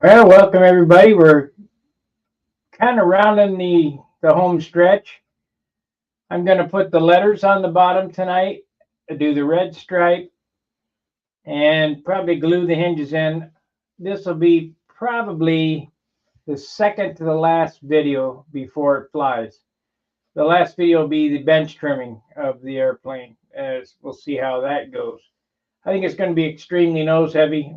Well, welcome everybody. We're kind of rounding the home stretch. I'm going to put the letters on the bottom tonight, do the red stripe, and probably glue the hinges in. This will be probably the second to the last video before it flies. The last video will be the bench trimming of the airplane, as we'll see how that goes. I think it's going to be extremely nose heavy,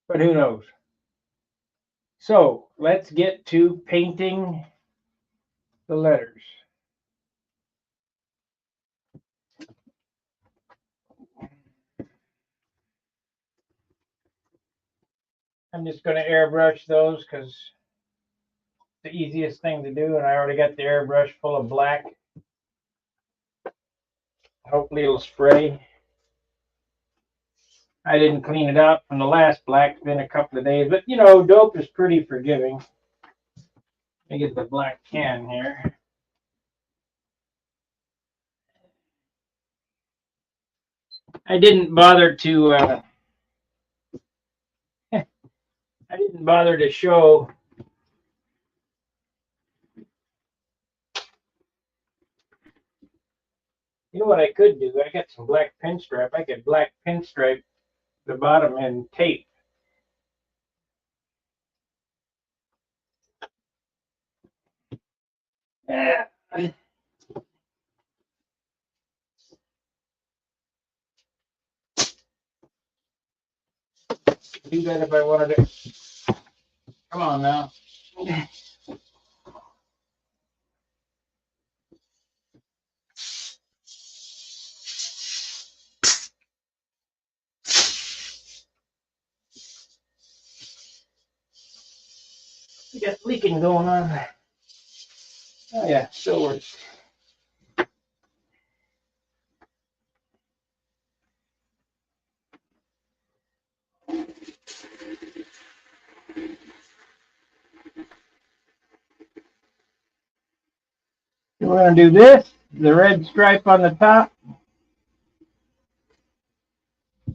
but who knows? So let's get to painting the letters. I'm just going to airbrush those because it's the easiest thing to do, and I already got the airbrush full of black. Hopefully it'll spray. I didn't clean it up from the last black. It's been a couple of days, but you know, dope is pretty forgiving. Let me get the black can here. I didn't bother to I didn't bother to show you know what I could do? I got some black pinstripe. I could black pinstripe the bottom and tape. Yeah. Do that if I wanted to. Come on now. We got leaking going on. Oh yeah, still works. We're going to do this, the red stripe on the top.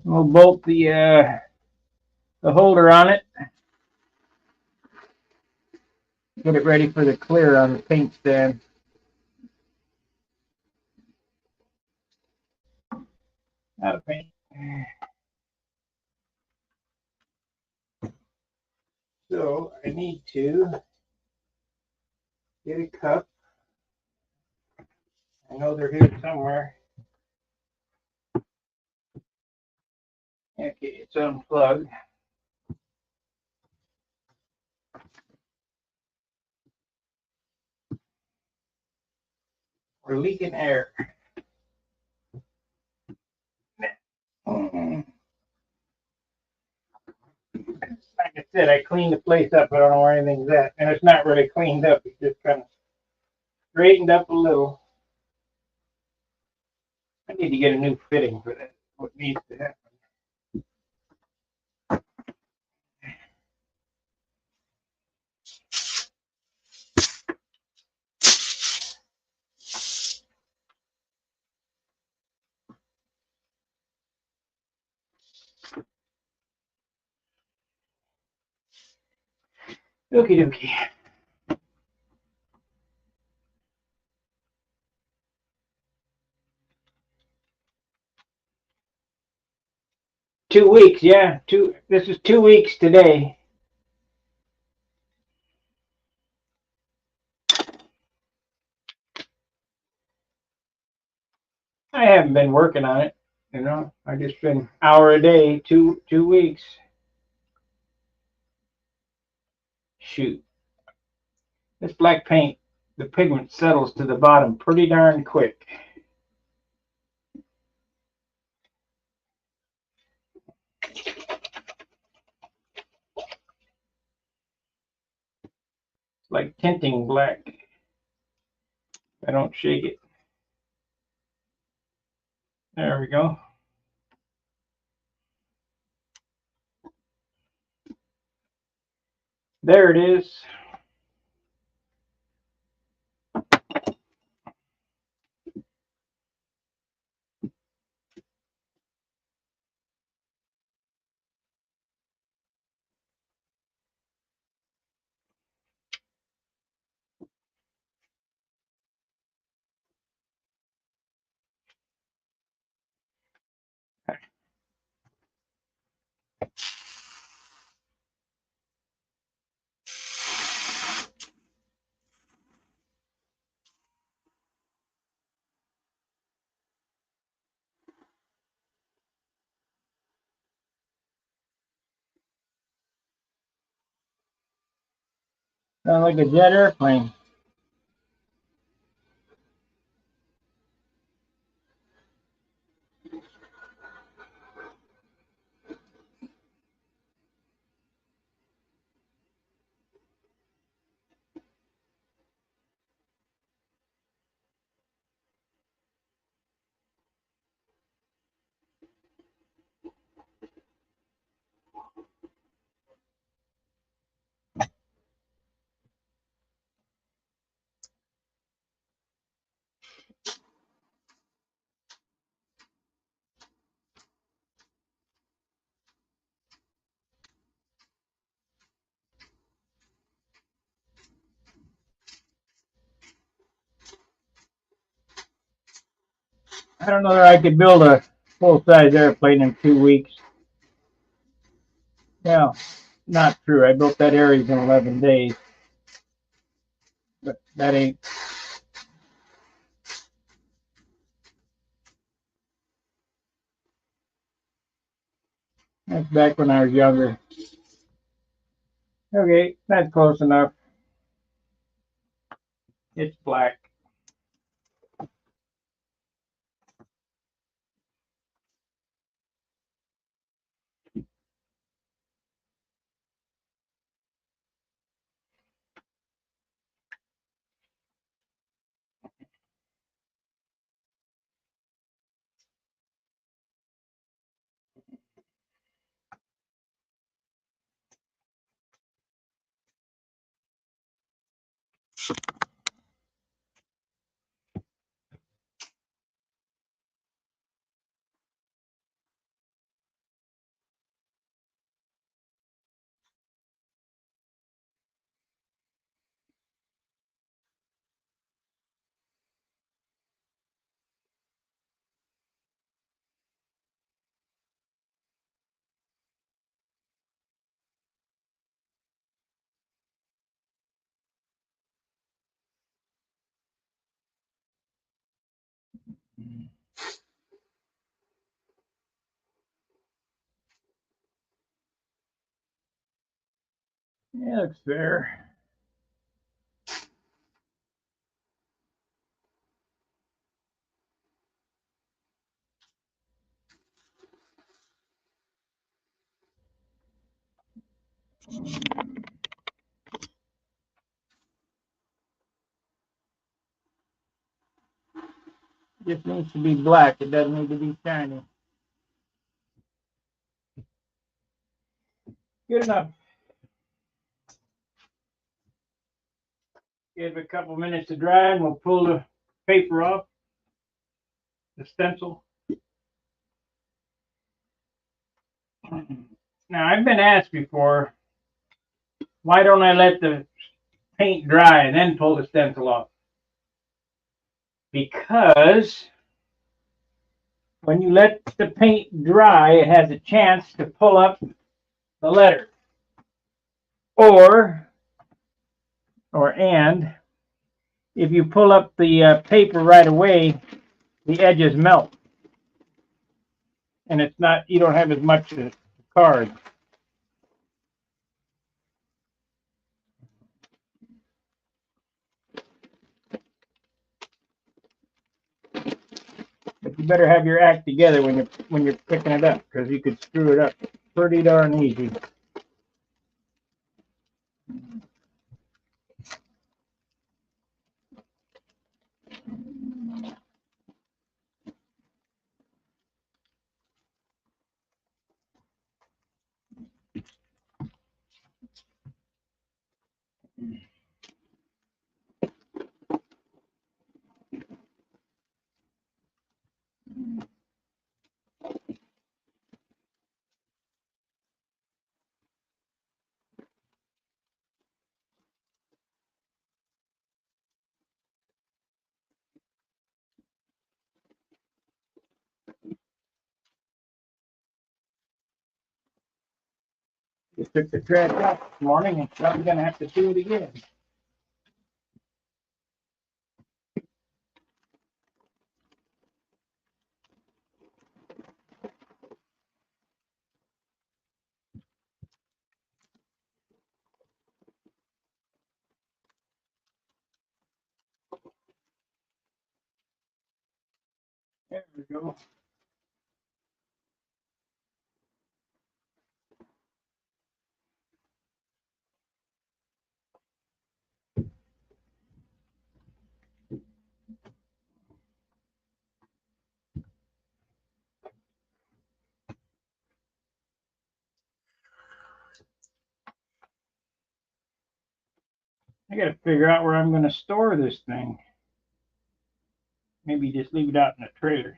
We'll bolt the holder on it. Get it ready for the clear on the paint stand. Out of paint. So I need to get a cup. I know they're here somewhere. Okay, it's unplugged. We're leaking air. Like I said, I cleaned the place up. I don't know where anything's at. And it's not really cleaned up. It's just kind of straightened up a little. I need to get a new fitting for that. What needs to happen. Okie dokie. 2 weeks, yeah. This is 2 weeks today. I haven't been working on it, you know. I just been hour a day, 2 weeks. Shoot. This black paint, the pigment settles to the bottom pretty darn quick. It's like tinting black. I don't shake it. There we go. There it is. Sound like a jet airplane. I don't know that I could build a full-size airplane in 2 weeks. Yeah, not true. I built that Aries in 11 days, but that ain't. That's back when I was younger. Okay, that's close enough. It's black. Yeah, looks fair. Just needs to be black. It doesn't need to be shiny. Good enough. Give it a couple minutes to dry, and we'll pull the paper off, the stencil. Now, I've been asked before, why don't I let the paint dry and then pull the stencil off? Because when you let the paint dry, it has a chance to pull up the letter. Or and if you pull up the paper right away, the edges melt, and it's not, you don't have as much as card. But you better have your act together when you're picking it up, because you could screw it up pretty darn easy. Just took the trash out this morning, and I'm going to have to do it again. There we go. I got to figure out where I'm going to store this thing. Maybe just leave it out in the trailer.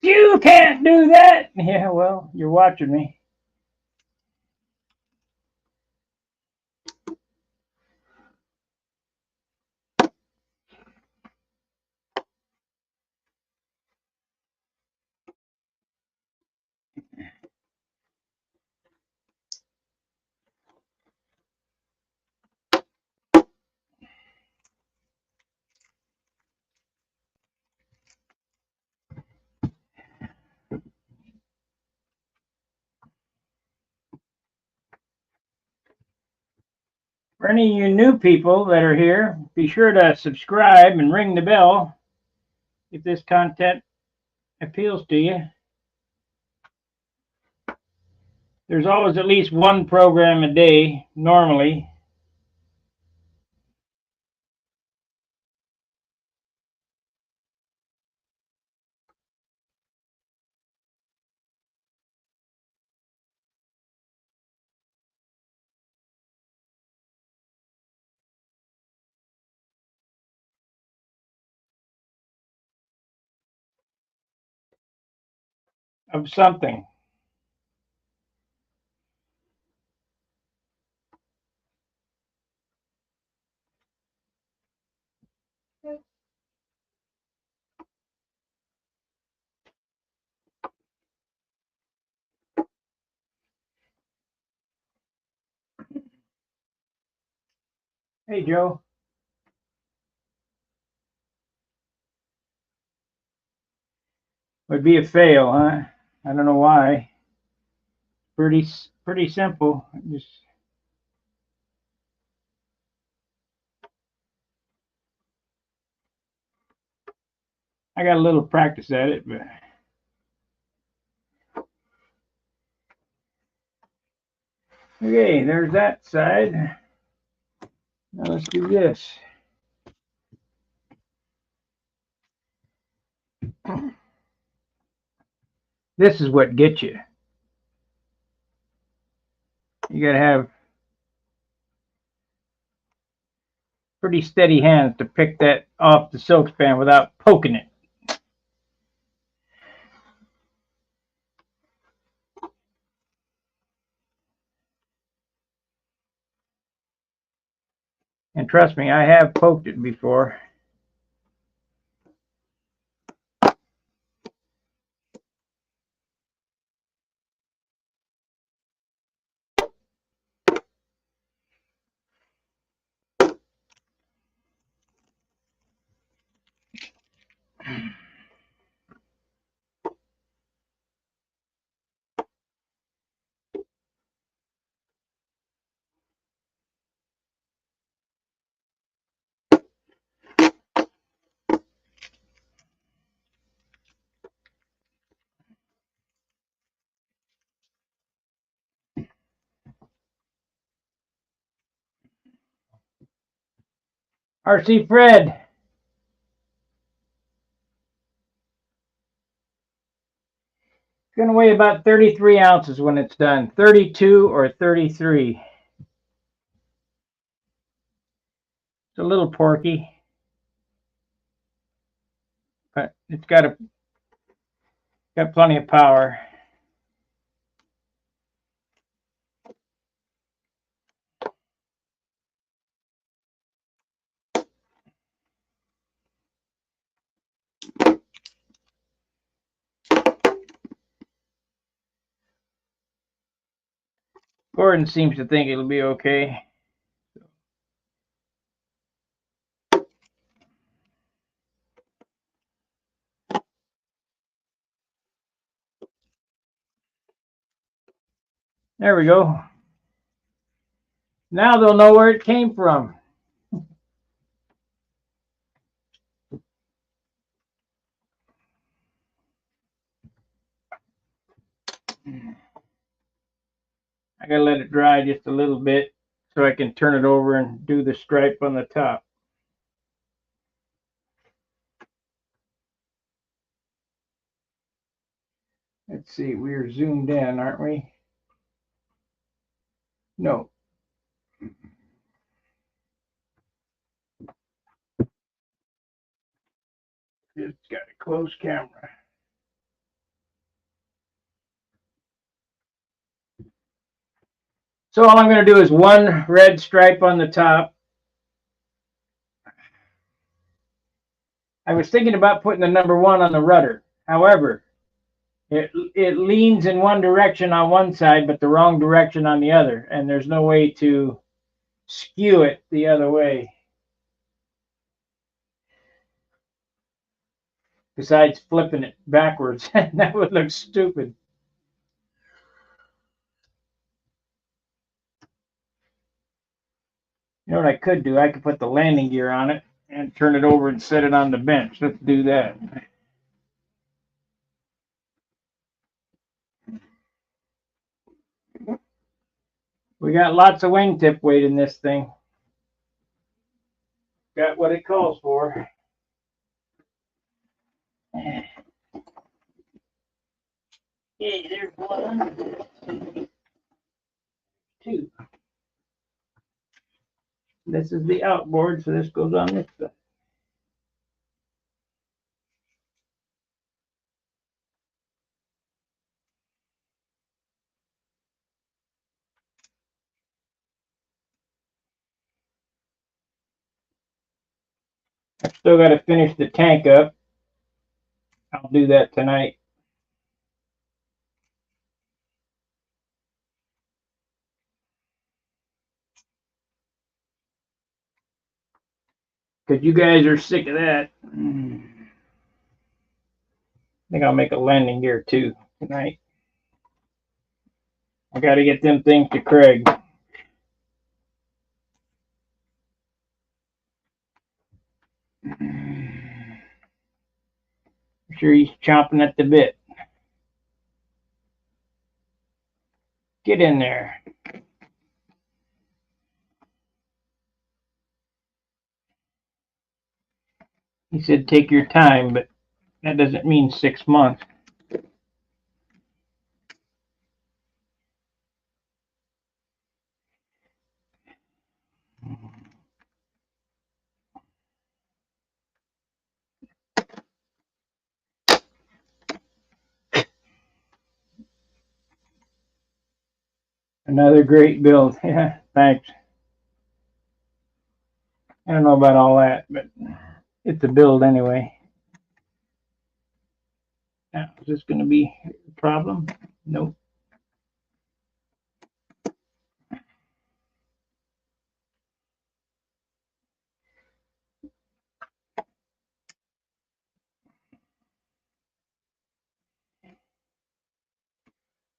You can't do that. Yeah, well, you're watching me. For any of you new people that are here, be sure to subscribe and ring the bell if this content appeals to you. There's always at least one program a day, normally. Of something. Hey, Joe. Would be a fail, huh? I don't know why. Pretty simple. Just I got a little practice at it, but okay, there's that side. Now let's do this. This is what gets you. You gotta have pretty steady hands to pick that off the silk span without poking it. And trust me, I have poked it before. RC Fred. It's going to weigh about 33 ounces when it's done. 32 or 33. It's a little porky, but it's got plenty of power. Gordon seems to think it'll be okay. There we go. Now they'll know where it came from. I gotta let it dry just a little bit so I can turn it over and do the stripe on the top. Let's see, we're zoomed in, aren't we? No. It's got a closed camera. So all I'm going to do is one red stripe on the top. I was thinking about putting the number 1 on the rudder. However, it leans in one direction on one side, but the wrong direction on the other. And there's no way to skew it the other way. Besides flipping it backwards. That would look stupid. You know what I could do? I could put the landing gear on it and turn it over and set it on the bench. Let's do that. We got lots of wingtip weight in this thing. Got what it calls for. Okay, there's 1, 2. This is the outboard, so this goes on this side. I've still got to finish the tank up. I'll do that tonight. Because you guys are sick of that. I think I'll make a landing gear too tonight. I got to get them things to Craig. I'm sure he's chomping at the bit. Get in there. He said take your time, but that doesn't mean 6 months. Another great build. Yeah, thanks. I don't know about all that, but it's a build anyway. Now, is this going to be a problem? Nope.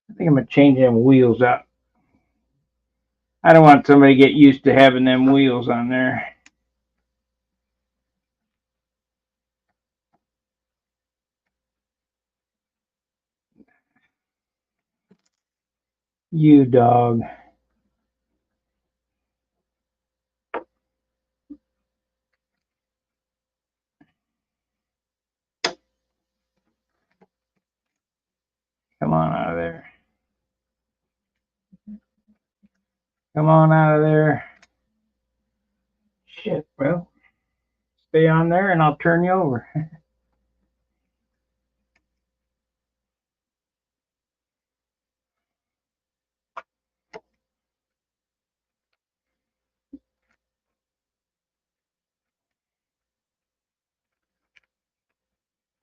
I think I'm going to change them wheels out. I don't want somebody to get used to having them wheels on there. You dog. Come on out of there. Come on out of there. Shit, well, stay on there and I'll turn you over.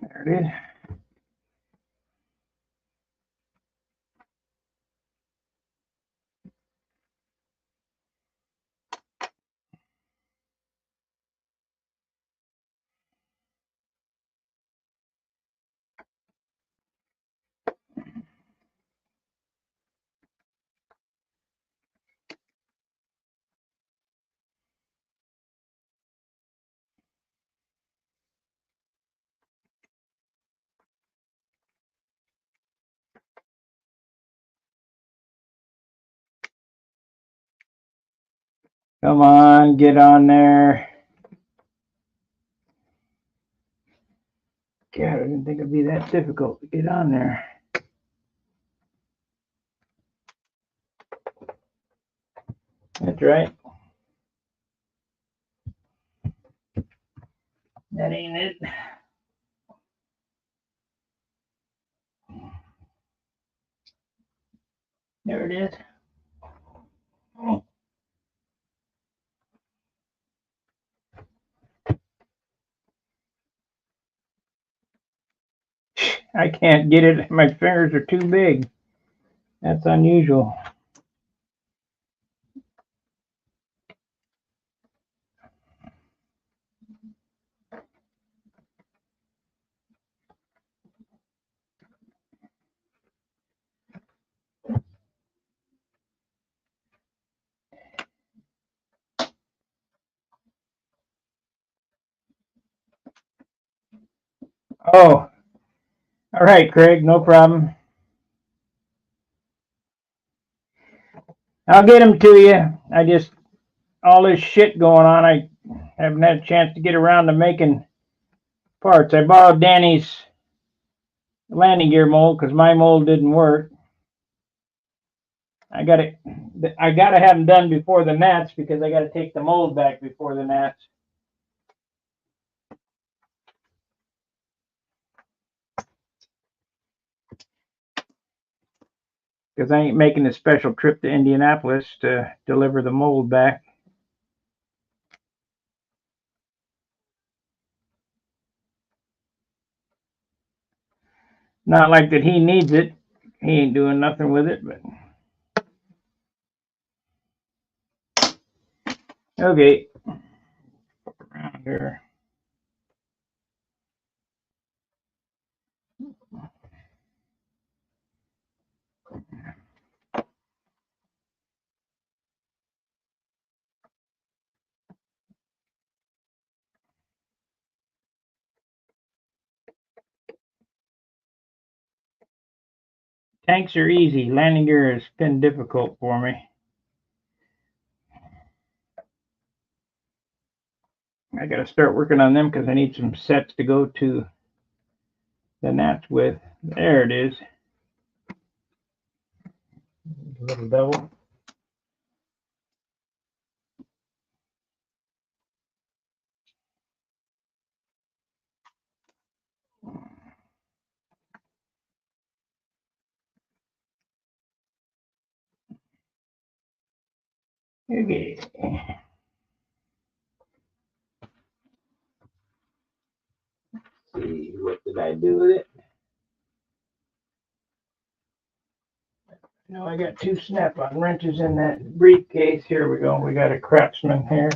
There it is. Come on, get on there. God, I didn't think it'd be that difficult to get on there. That's right. That ain't it. There it is. Oh. I can't get it. My fingers are too big. That's unusual. Oh, all right, Craig, no problem. I'll get them to you. I just, all this shit going on, I haven't had a chance to get around to making parts. I borrowed Danny's landing gear mold because my mold didn't work. I gotta have them done before the gnats because I gotta take the mold back before the gnats. Because I ain't making a special trip to Indianapolis to deliver the mold back. Not like that he needs it. He ain't doing nothing with it, but okay. Around here. Tanks are easy. Landing gear has been difficult for me. I got to start working on them because I need some sets to go to the gnats with. There it is. Little devil. Okay. Let's see, what did I do with it? No, I got 2 snap-on wrenches in that briefcase. Here we go. We got a Craftsman here.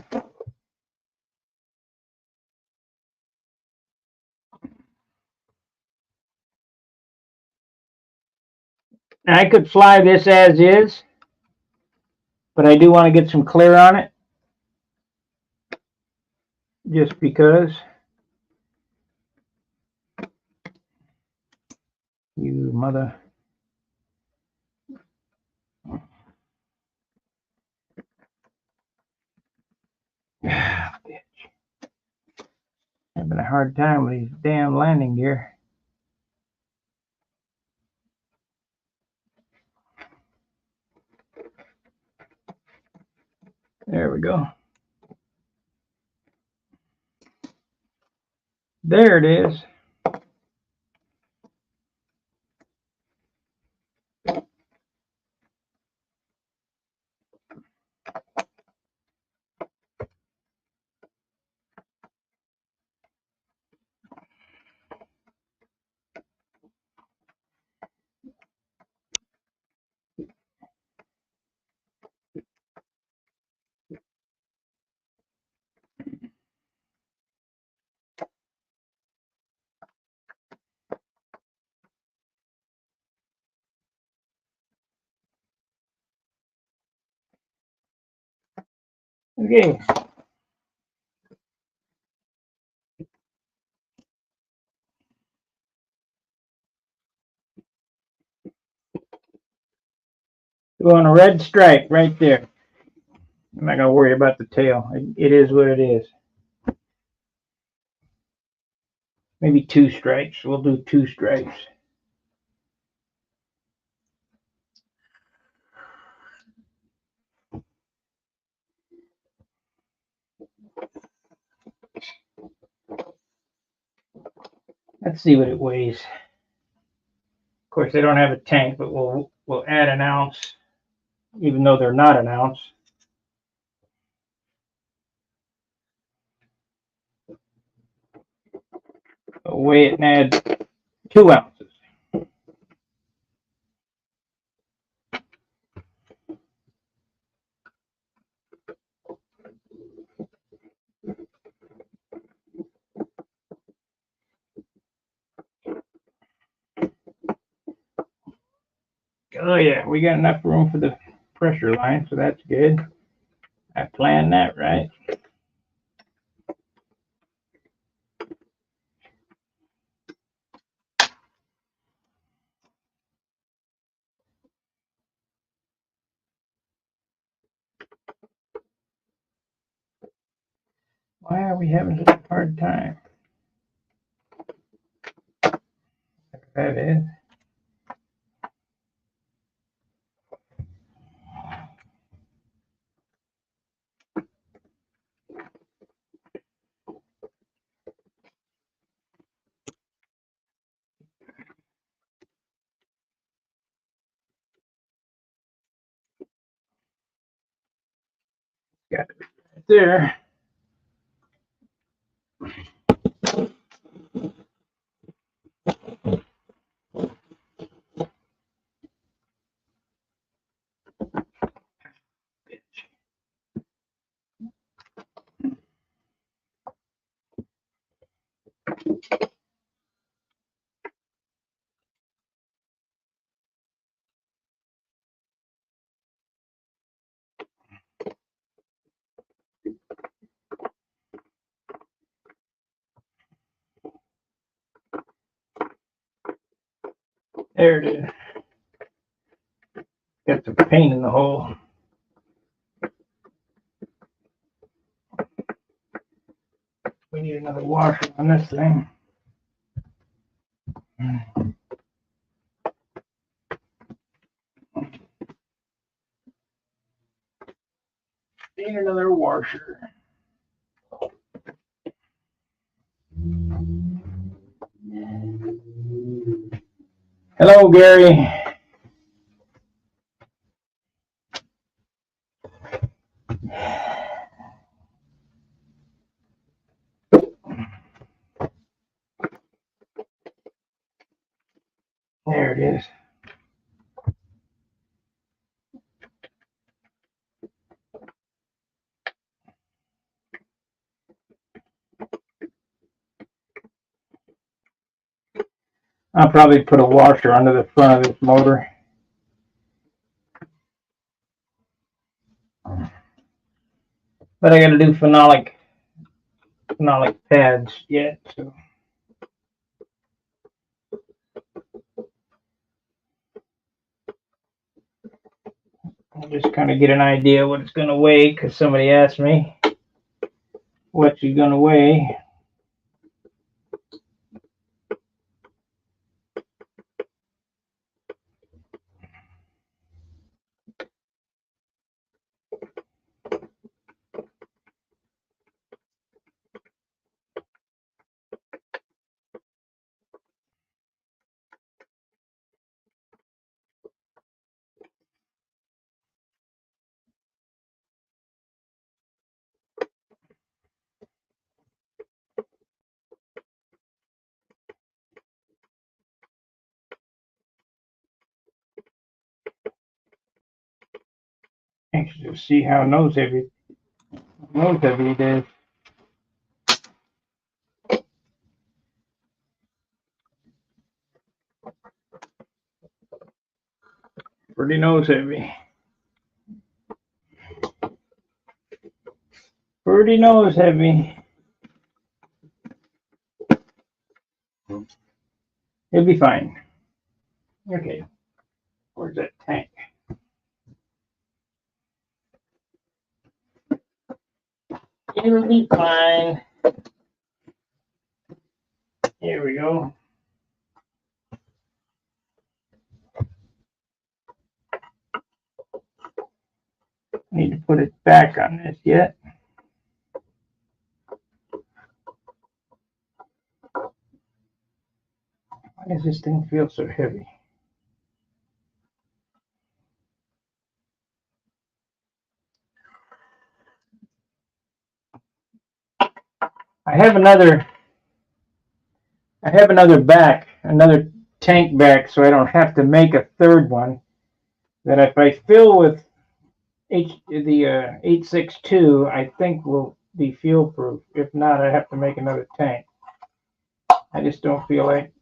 Now, I could fly this as is, but I do want to get some clear on it. Just because. You mother. Bitch. Having a hard time with these damn landing gear. There we go. There it is. Okay. Go on a red stripe right there. I'm not going to worry about the tail. It is what it is. Maybe 2 stripes. We'll do 2 stripes. Let's see what it weighs. Of course, they don't have a tank, but we'll add an ounce, even though they're not an ounce. We'll weigh it and add 2 ounces. Oh yeah, we got enough room for the pressure line, so that's good. I planned that right. Why are we having such a hard time? That is. Got it right there. There it is. Got some paint in the hole. We need another washer on this thing. Need another washer. Hello, Gary. There it is. I'll probably put a washer under the front of this motor. But I got to do phenolic pads yet. So. I'll just kind of get an idea what it's going to weigh, because somebody asked me what you're going to weigh. Actually, see how nose heavy it is. Pretty nose heavy. Pretty nose heavy. It'll be fine. Okay. Where's that tank? It'll be fine. Here we go. Need to put it back on this yet. Why does this thing feel so heavy? I have another tank back, so I don't have to make a third one. That if I fill with the 862, I think will be fuel proof. If not, I have to make another tank. I just don't feel like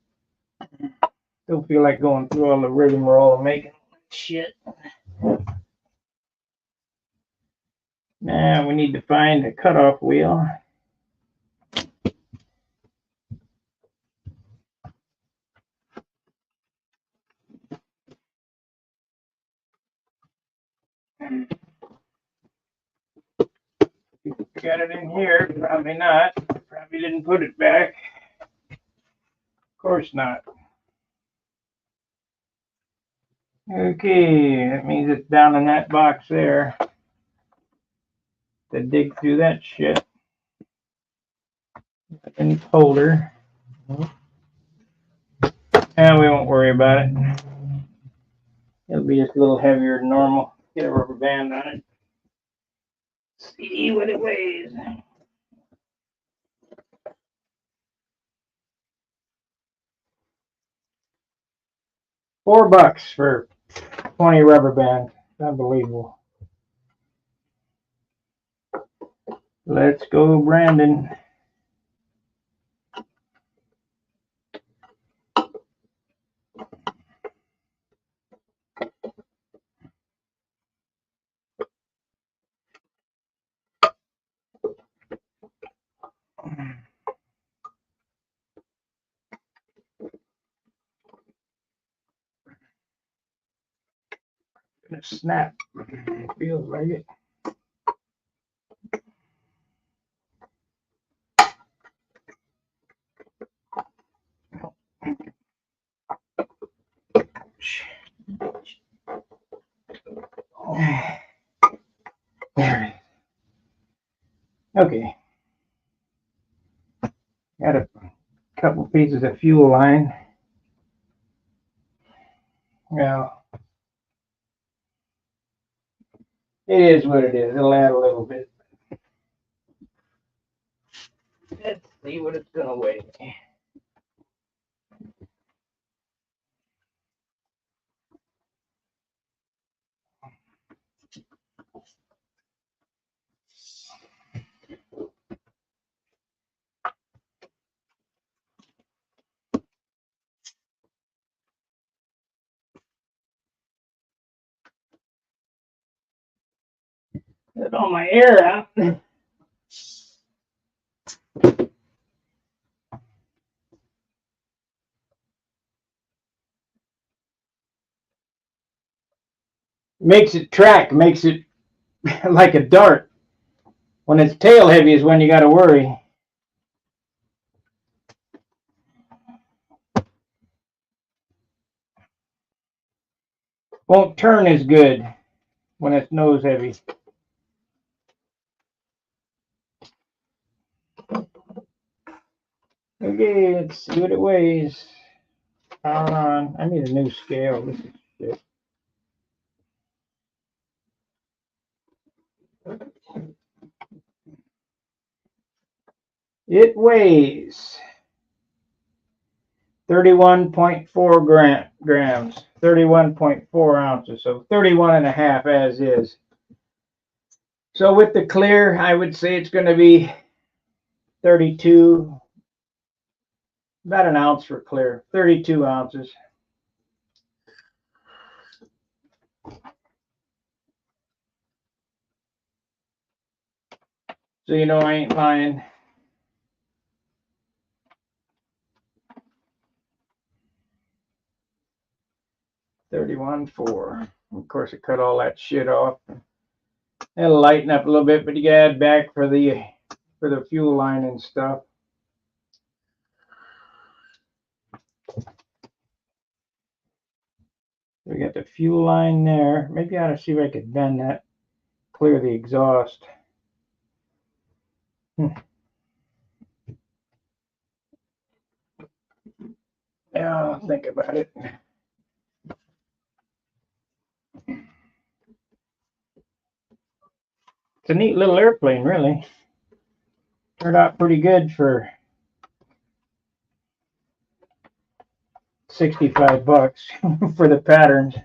going through all the rigmarole and making shit. Now we need to find a cutoff wheel. Got it in here? Probably not. Probably didn't put it back. Of course not. Okay, that means it's down in that box there. To dig through that shit. In its holder. And we won't worry about it. It'll be just a little heavier than normal. Get a rubber band on it. See what it weighs. $4 for 20 rubber bands. Unbelievable. Let's go, Brandon. Gonna snap. It feels like it. There it is. Okay. Got a couple pieces of fuel line. Well, it is what it is. It'll add a little bit. Let's see what it's gonna weigh. Let all my air out. Makes it track, makes it like a dart. When it's tail heavy is when you got to worry. Won't turn as good when it's nose heavy. Okay, let's see what it weighs. Hold on. I need a new scale. This is shit. It weighs 31.4 grams, 31.4 ounces, so 31 and a half as is. So with the clear, I would say it's going to be 32, about an ounce for clear, 32 ounces. So you know I ain't lying. $31.4. Of course, I cut all that shit off. It'll lighten up a little bit, but you gotta add back for the fuel line and stuff. We got the fuel line there. Maybe I ought to see if I could bend that, clear the exhaust. Yeah, I'll think about it. It's a neat little airplane, really. Turned out pretty good for $65 for the patterns.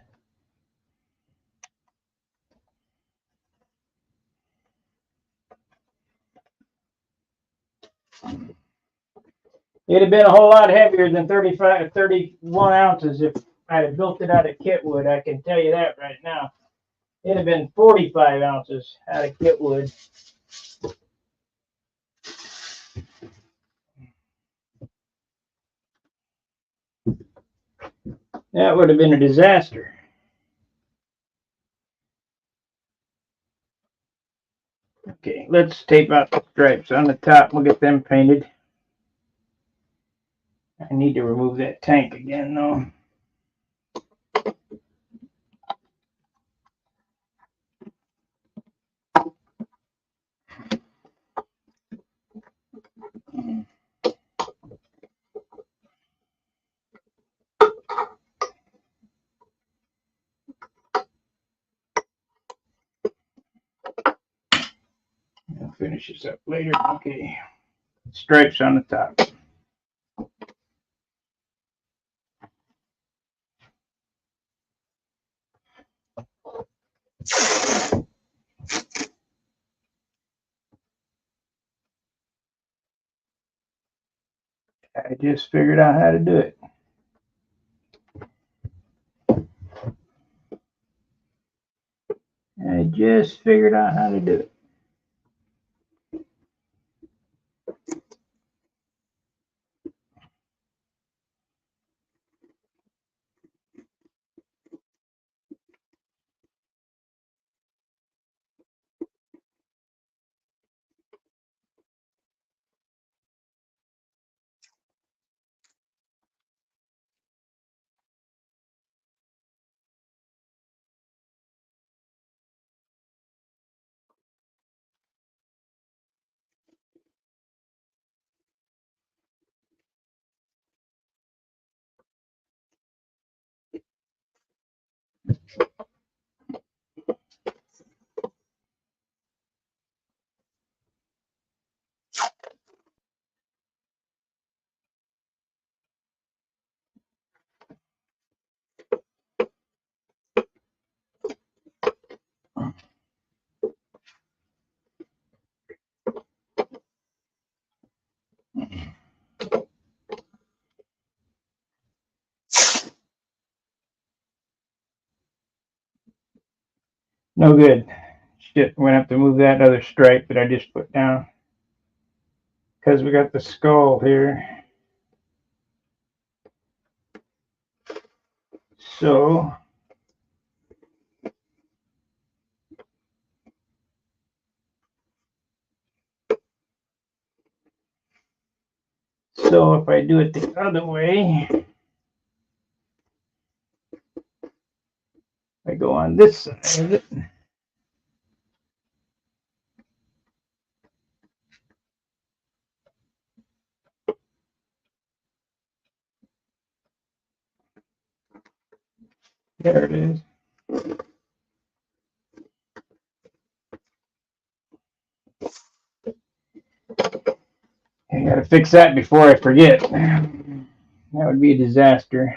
It'd have been a whole lot heavier than 31 ounces if I'd have built it out of kit wood. I can tell you that right now. It'd have been 45 ounces out of kit wood. That would have been a disaster. Okay, let's tape out the stripes on the top. We'll get them painted. I need to remove that tank again, though. I'll finish this up later. Okay, stripes on the top. I just figured out how to do it. I just figured out how to do it. No good. Shit, we're gonna have to move that other stripe that I just put down. Because we got the skull here. So if I do it the other way, I go on this side of it. There it is. I gotta fix that before I forget. That would be a disaster.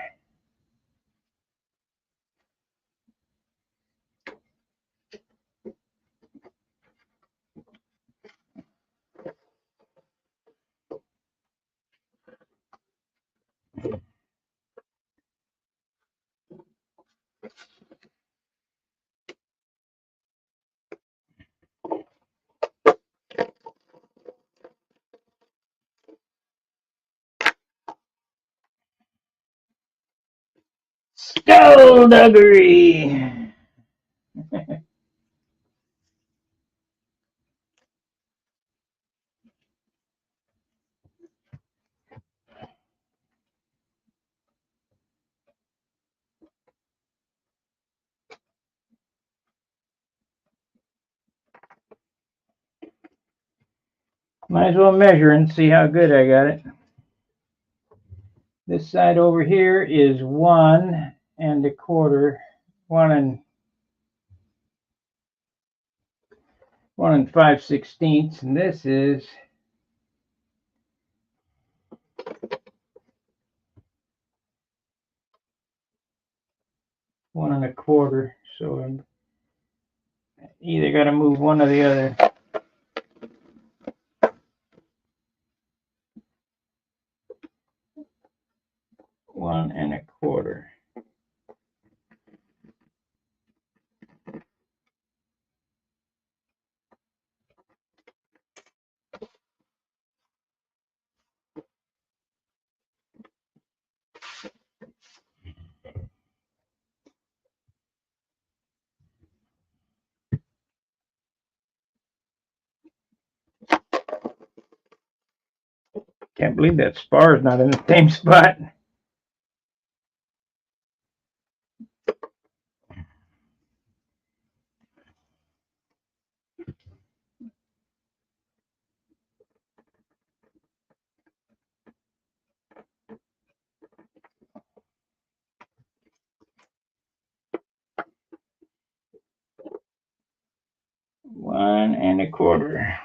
Skullduggery. Might as well measure and see how good I got it. This side over here is 1 1/4, 1 5/16, and this is 1 1/4. So I'm either got to move one or the other. 1 1/4. Can't believe that spar is not in the same spot. One and a quarter.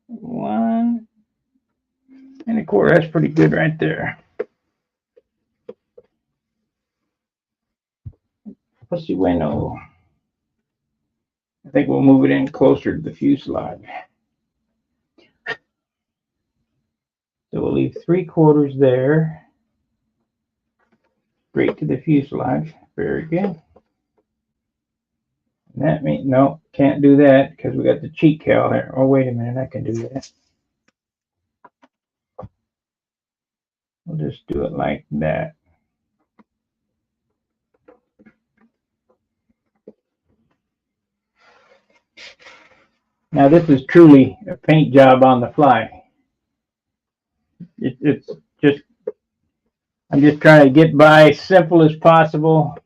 1 1/4. That's pretty good right there. Let's see, bueno. I think we'll move it in closer to the fuselage. So we'll leave 3/4 there. Straight to the fuselage. Very good. And that means, no, can't do that because we got the cheek cowl there. Oh, wait a minute, I can do that. We'll just do it like that. Now this is truly a paint job on the fly. It's just, I'm just trying to get by simple as possible.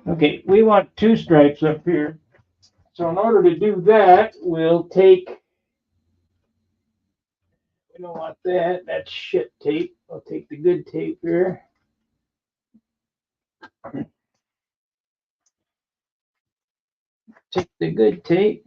Okay, we want 2 stripes up here. So in order to do that, we'll take, we don't want that, that's shit tape. I'll take the good tape here. Take the good tape.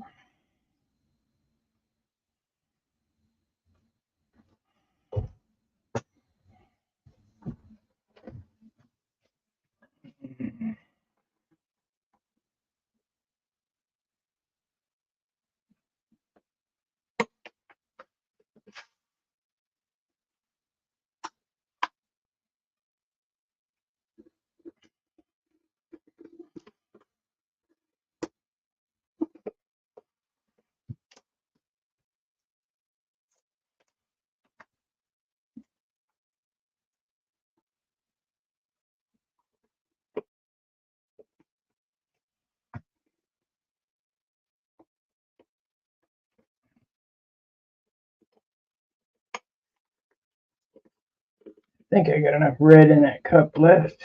I think I got enough red in that cup left.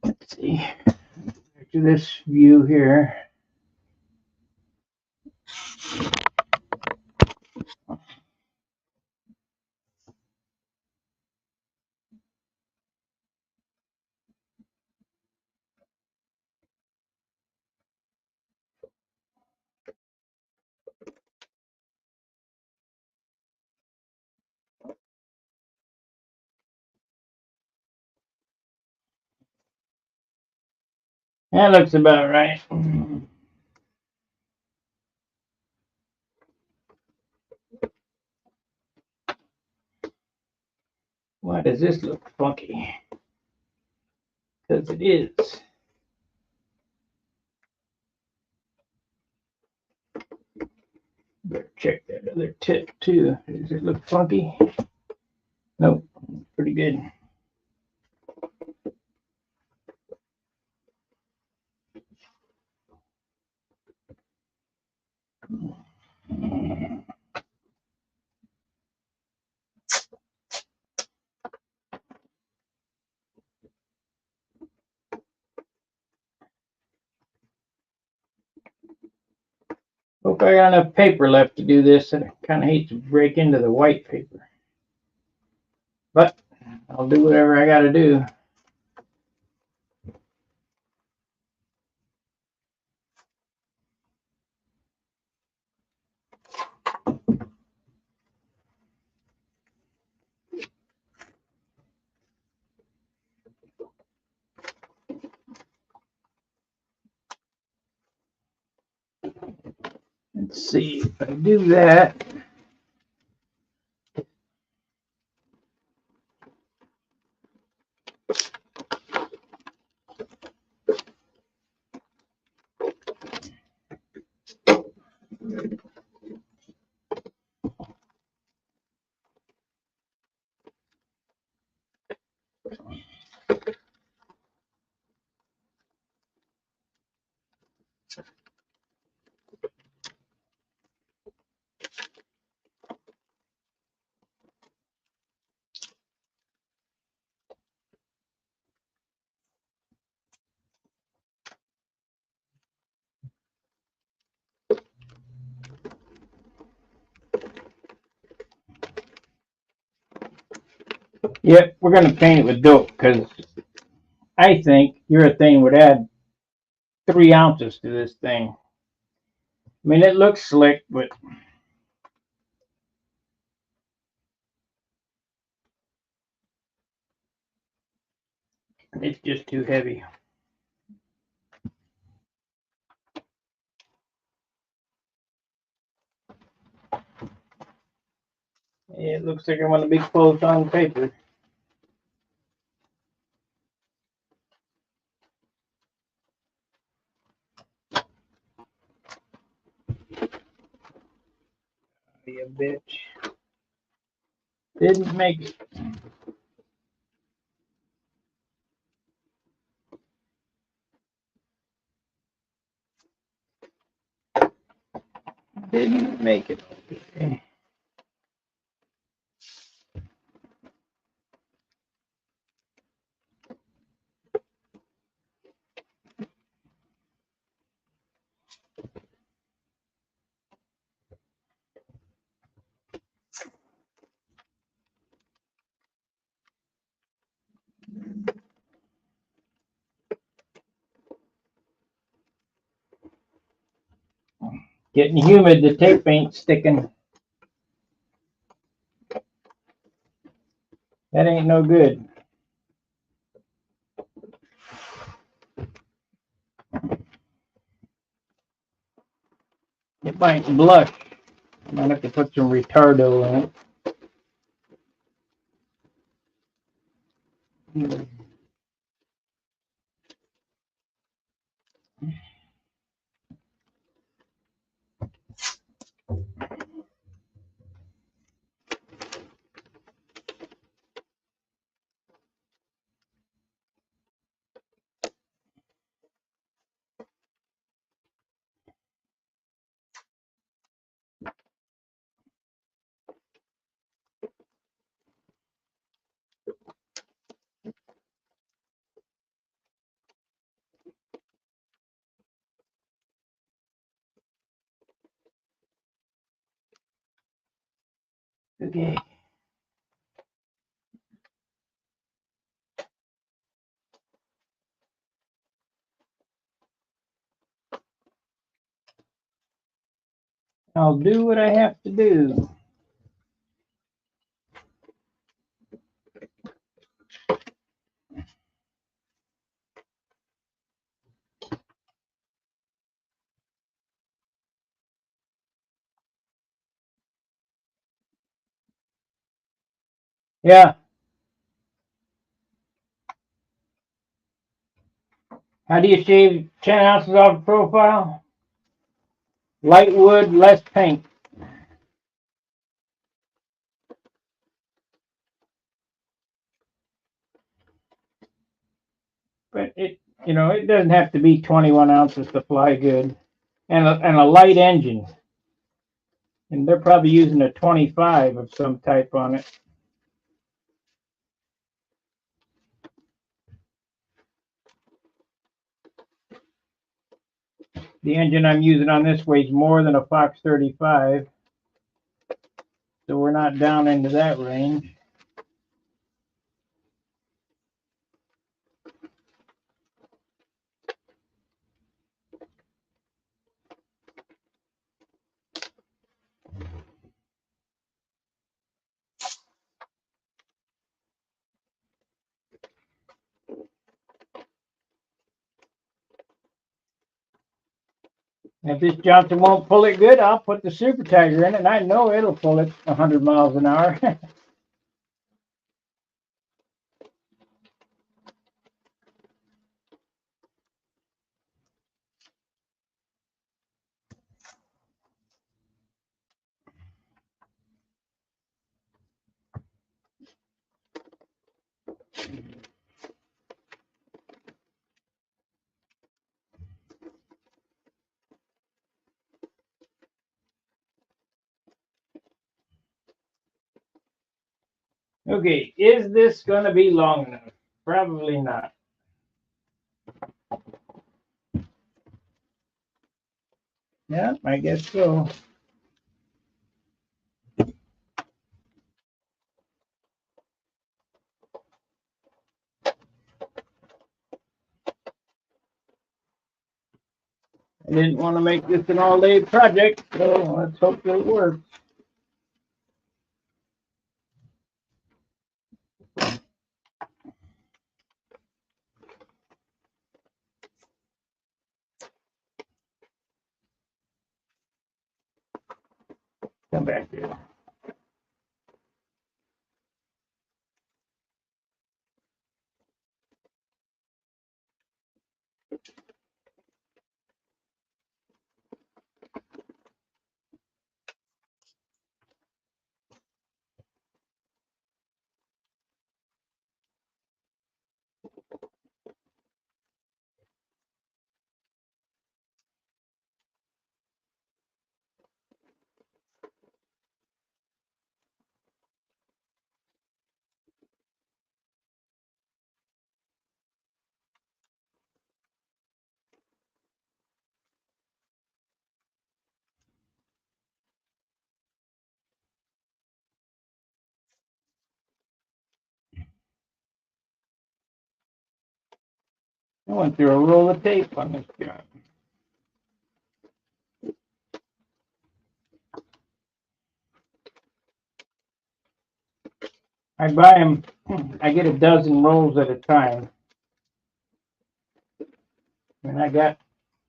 Let's see. Back to this view here. That looks about right. Why does this look funky? Because it is. Better check that other tip too. Does it look funky? Nope, pretty good. Hope I got enough paper left to do this. I kind of hate to break into the white paper, but I'll do whatever I got to do. Let's see if I do that. Yep, we're going to paint it with dope because I think urethane would add 3 ounces to this thing. I mean, it looks slick, but it's just too heavy. It looks like I want a big post on paper. Be a bitch. Didn't make it. Didn't make it. Okay. Getting humid, the tape ain't sticking. That ain't no good. It might blush. I might have to put some retardo in it. Okay. I'll do what I have to do. Yeah. How do you shave 10 ounces off the profile? Light wood, less paint. But it doesn't have to be 21 ounces to fly good. And a light engine. And they're probably using a 25 of some type on it. The engine I'm using on this weighs more than a Fox 35. So we're not down into that range. If this Johnson won't pull it good, I'll put the Super Tiger in it, and I know it'll pull it 100 miles an hour. Okay, is this going to be long enough? Probably not. Yeah, I guess so. I didn't want to make this an all-day project, so let's hope it works. Come back here. I went through a roll of tape on this job. I buy them, I get a dozen rolls at a time. And I got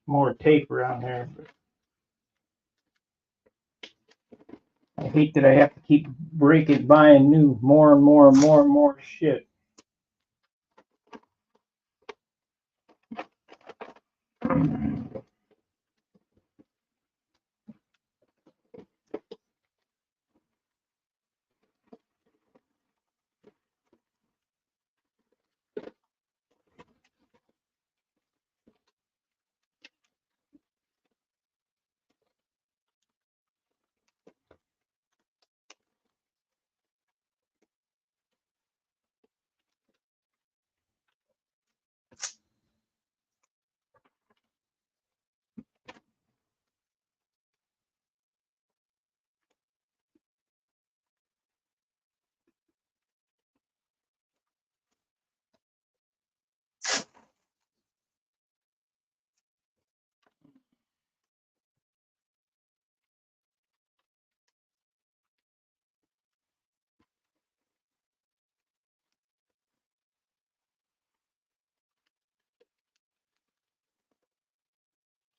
more tape around here. But I hate that I have to keep buying new, more and more and more and more shit.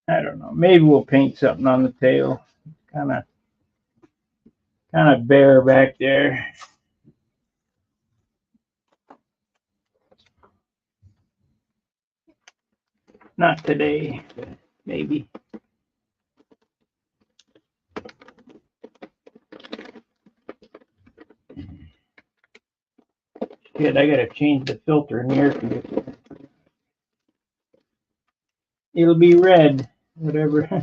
I don't know. Maybe we'll paint something on the tail. Kind of bare back there. Not today, maybe. Shit, I gotta change the filter in the air conditioner. It'll be red, whatever.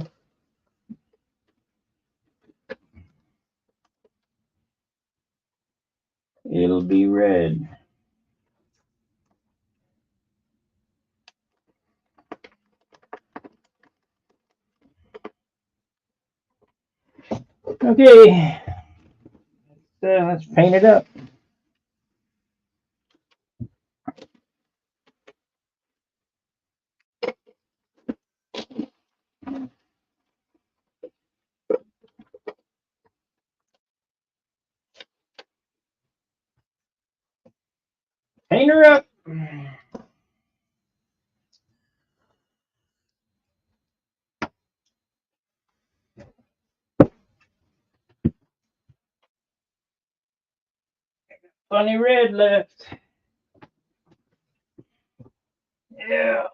It'll be red. Okay, let's paint it up. Paint her up. Plenty red left. Yeah.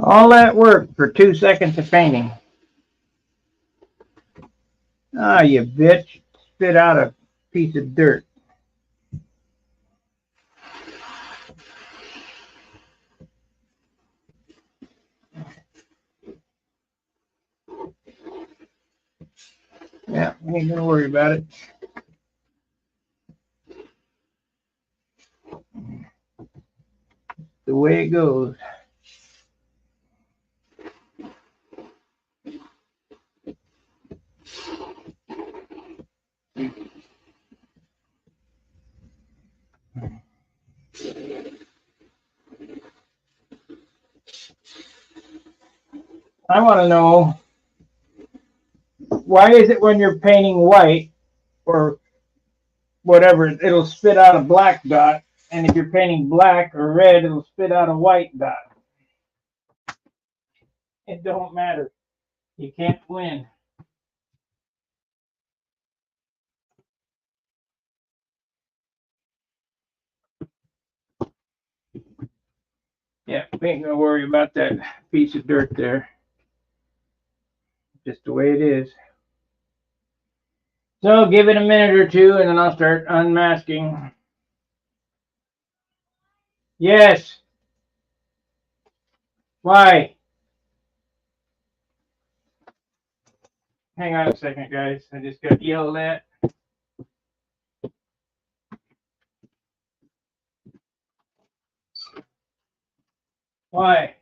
All that work for 2 seconds of painting. Ah, you bitch. Spit out a piece of dirt. Yeah, we ain't gonna worry about it. The way it goes. I want to know, why is it when you're painting white or whatever, it'll spit out a black dot, and if you're painting black or red, it'll spit out a white dot? It don't matter. You can't win. Yeah, we ain't gonna worry about that piece of dirt there. Just the way it is. So give it a minute or two, and then I'll start unmasking. Yes. Why? Hang on a second, guys. I just got yelled at. Why?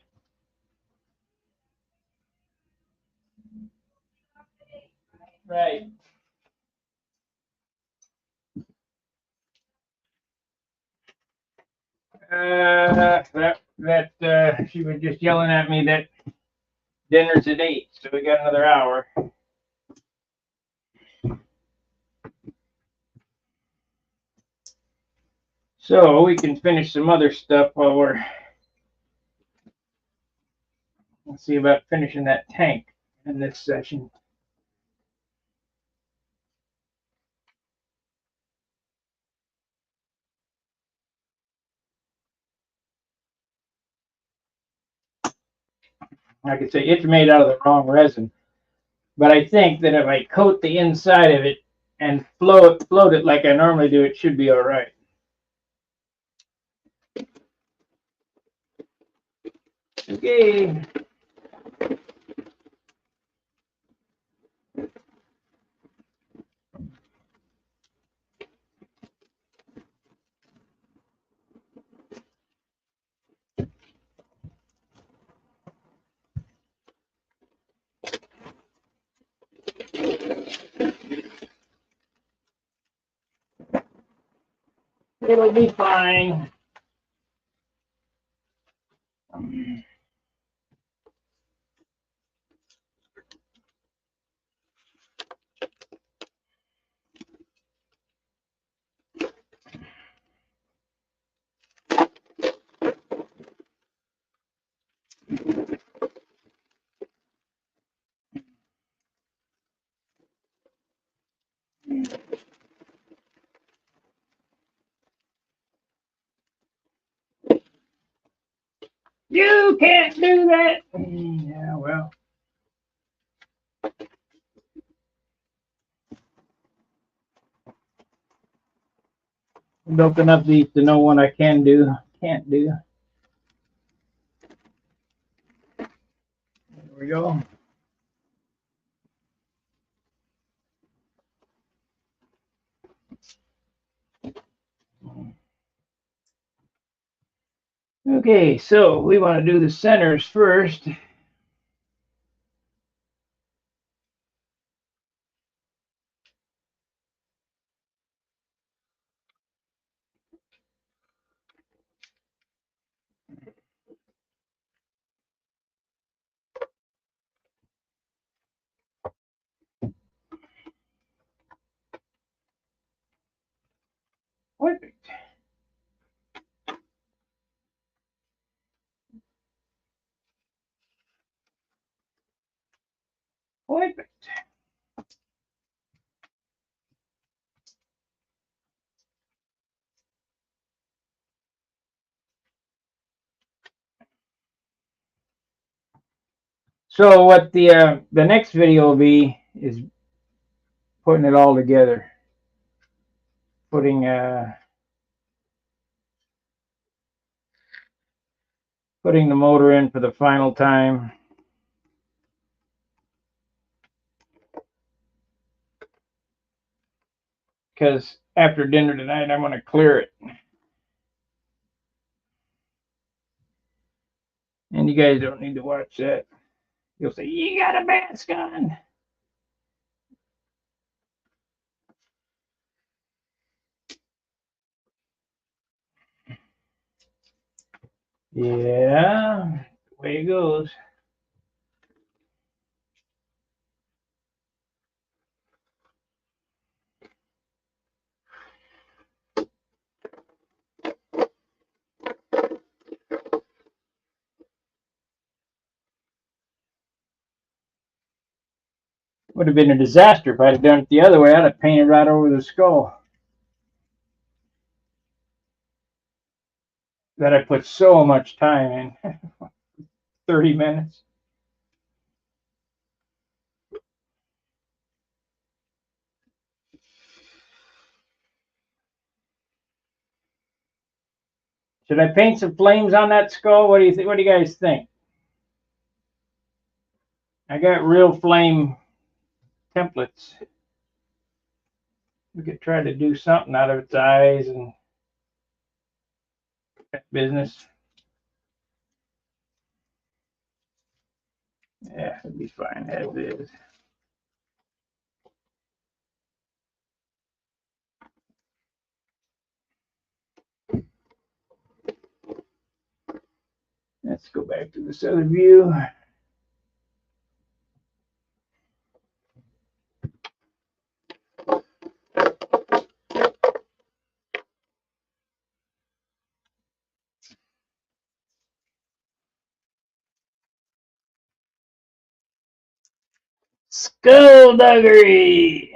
Right. She was just yelling at me that dinner's at 8, so we got another hour. So we can finish some other stuff while we're. Let's see about finishing that tank in this session. Like I say, it's made out of the wrong resin, but I think that if I coat the inside of it and float it like I normally do, it should be all right. Okay. It'll be fine. You can't do that. Yeah, well. I've built enough of these to know what I can do, can't do. There we go. Okay, so we want to do the centers first. Perfect. Perfect. So what the next video will be is putting it all together, putting the motor in for the final time. Because after dinner tonight, I'm going to clear it. And you guys don't need to watch that. You'll say, you got a mask on. Yeah, the way it goes. Would have been a disaster if I'd have done it the other way. I'd have painted right over the skull. That I put so much time in. 30 minutes. Should I paint some flames on that skull? What do you think? What do you guys think? I got real flame templates. We could try to do something out of its eyes and that business. Yeah, it'd be fine as is. Let's go back to this other view. Skullduggery.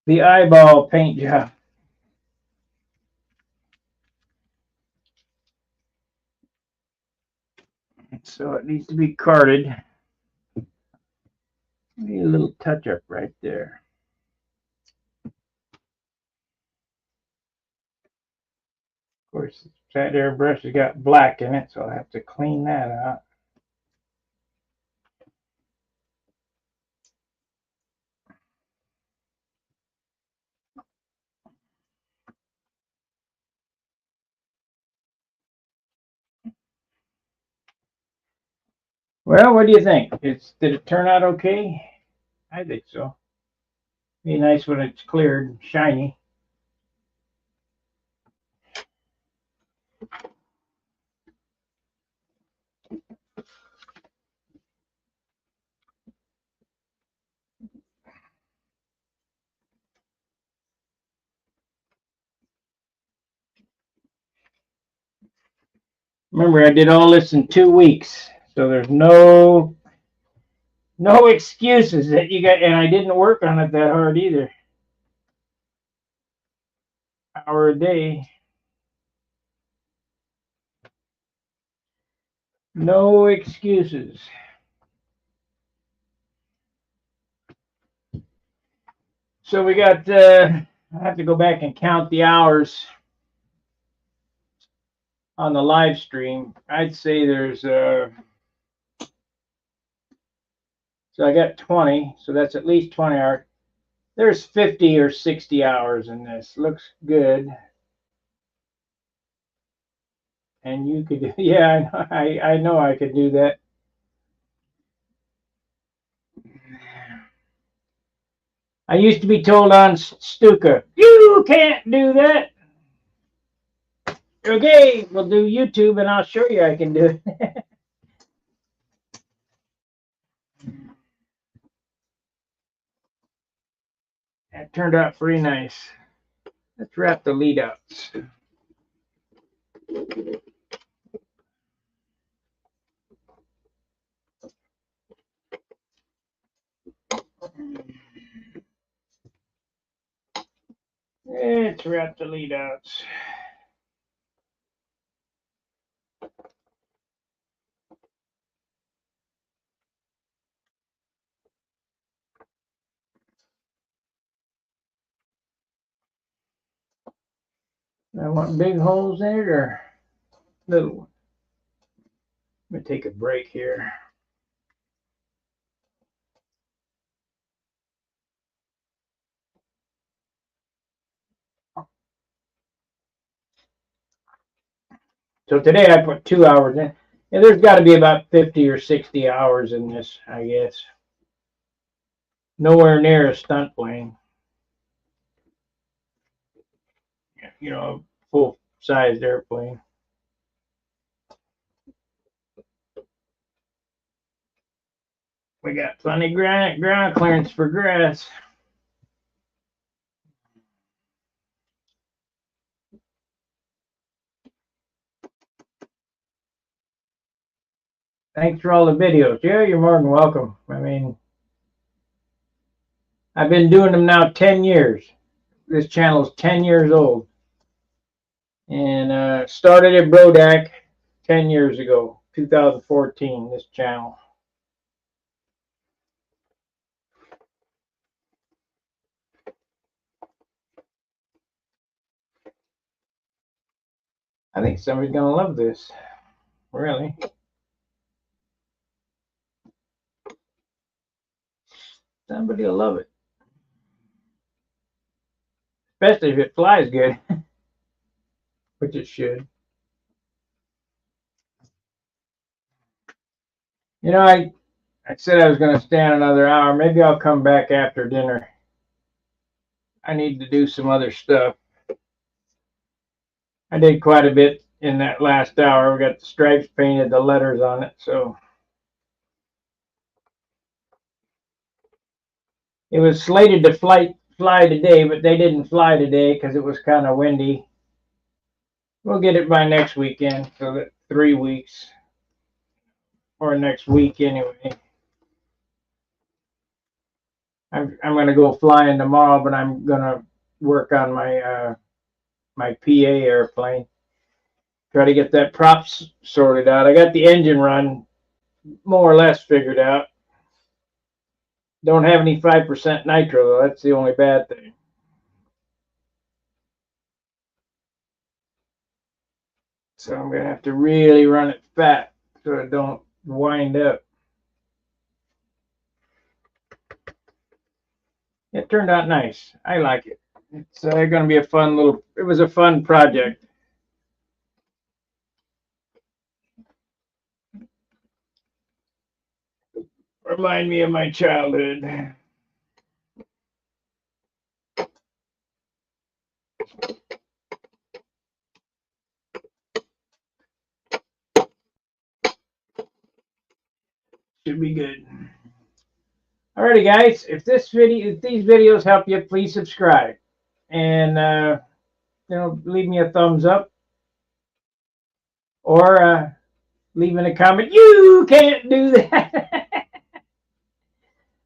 The eyeball paint job. So it needs to be carded. Need a little touch up right there. Of course, that airbrush has got black in it, so I'll have to clean that out. Well, what do you think? Did it turn out okay? I think so. Be nice when it's cleared, shiny. Remember, I did all this in 2 weeks, so there's no excuses that you got. And I didn't work on it that hard either. Hour a day. No excuses. So we got. I have to go back and count the hours on the live stream. I'd say there's. So I got 20. So that's at least 20 hours. There's 50 or 60 hours in this. Looks good. And you could, yeah, I know I could do that. I used to be told on Stuka, you can't do that. Okay, we'll do YouTube and I'll show you I can do it. That turned out pretty nice. Let's wrap the lead outs. Let's wrap the lead outs. I want big holes in it or little ones? Let me take a break here. So today I put 2 hours in. Yeah, there's got to be about 50 or 60 hours in this, I guess. Nowhere near a stunt plane. You know, a full-sized airplane. We got plenty ground clearance for grass. Thanks for all the videos. Yeah, you're more than welcome. I mean, I've been doing them now 10 years. This channel is 10 years old. And started at Brodak 10 years ago, 2014, this channel. I think somebody's going to love this. Really. Somebody will love it. Especially if it flies good. Which it should. You know, I said I was going to stand another hour. Maybe I'll come back after dinner. I need to do some other stuff. I did quite a bit in that last hour. We got the stripes painted, the letters on it. So it was slated to fly today, but they didn't fly today because it was kind of windy. We'll get it by next weekend, so that 3 weeks. Or next week anyway. I'm going to go flying tomorrow, but I'm going to work on my my PA airplane. Try to get that props sorted out. I got the engine run more or less figured out. Don't have any 5% nitro though. That's the only bad thing. So I'm going to have to really run it fat so it don't wind up. It turned out nice. I like it. It's going to be a fun little, it was a fun project. remind me of my childhood. Should be good. Alrighty, guys. If these videos help you, please subscribe and leave me a thumbs up or leave in a comment. You can't do that.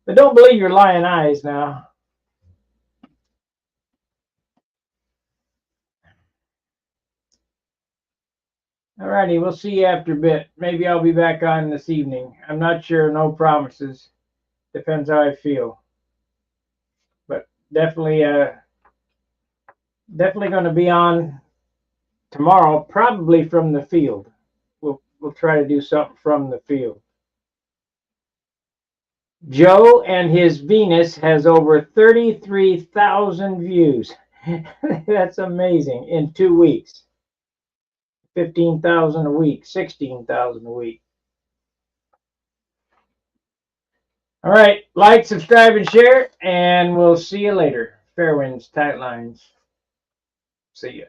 But don't believe your lying eyes now. Alrighty, we'll see you after a bit. Maybe I'll be back on this evening. I'm not sure. No promises. Depends how I feel. But definitely going to be on tomorrow, probably from the field. We'll try to do something from the field. Joe and his Venus has over 33,000 views. That's amazing. In 2 weeks. 15,000 a week, 16,000 a week. All right, like, subscribe, and share, and we'll see you later. Fair winds, tight lines. See ya.